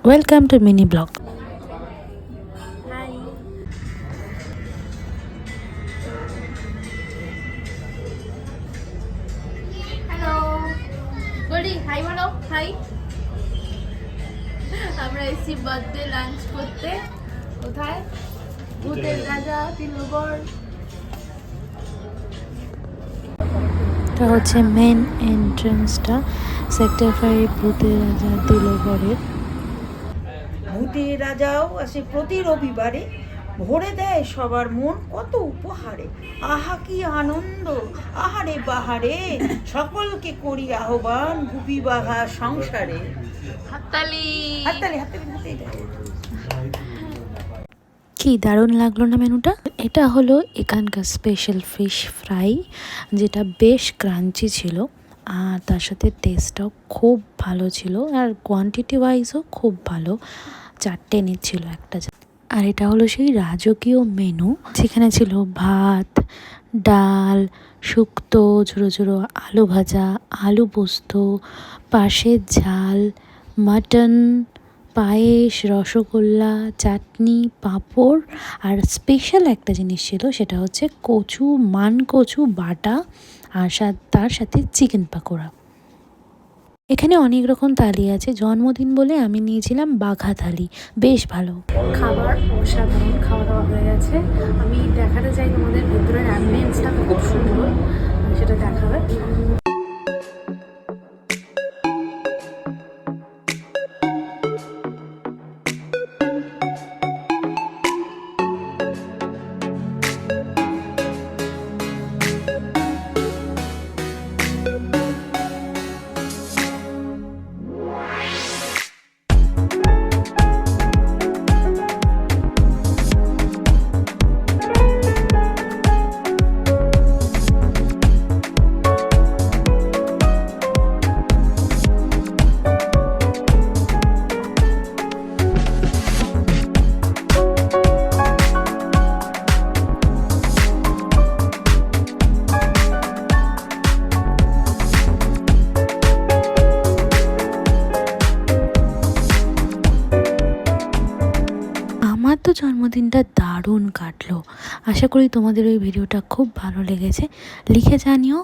Welcome to mini blog. Hi. Hello বলি high বলো high. আমরা এসি বার্থডে লাঞ্চ করতে। কোথায়? ভূতের রাজা তিলগড়। এটা হচ্ছে মেন এন্ট্রান্সটা সেক্টর 5 ভূতের রাজা তিলগড়ের। ভূতের রাজাও আসে প্রতি রবিবারে, ভরে দেয় সবার মন কত উপহারে। আহা কি আনন্দ, আহারে বাহারে, সকলকে করি আহ্বান গুপি বাঘা সংসারে। হাততালি। হাততালি হাততালি হাততালি। কি দারুণ লাগলো না মেনুটা। এটা হলো এখানকার স্পেশাল ফিশ ফ্রাই, যেটা বেশ ক্রাঞ্চি ছিল আর তার সাথে টেস্টটাও খুব ভালো ছিল আর কোয়ান্টিটি ওয়াইজও খুব ভালো। 4টে নিচ্ছিল একটা। আর এটা হলো সেই রাজকীয় মেনু, যেখানে ছিল ভাত, ডাল, শুক্তো, ছোটো ছোটো আলু ভাজা, আলু পোস্ত, পাশের ঝাল, মাটন, পায়েস, রসগোল্লা, চাটনি, পাঁপড় আর স্পেশাল একটা জিনিস ছিল, সেটা হচ্ছে কচু, মান কচু বাটা আর তার সাথে চিকেন পাকোড়া। এখানে অনেক রকম থালি আছে, জন্মদিন বলে আমি নিয়েছিলাম বাঘা থালি, বেশ ভালো খাবার অসাধারণ খাওয়া দাওয়া হয়ে গেছে। আমি দেখাতে চাই তোমাদের ভেতরের অ্যাম্বিয়েন্সটা খুব সুন্দর, সেটা দেখাবে। আমার তো জন্মদিনটা দারুণ কাটলো। আশা করি তোমাদের ওই ভিডিওটা খুব ভালো লেগেছে। লিখে জানিও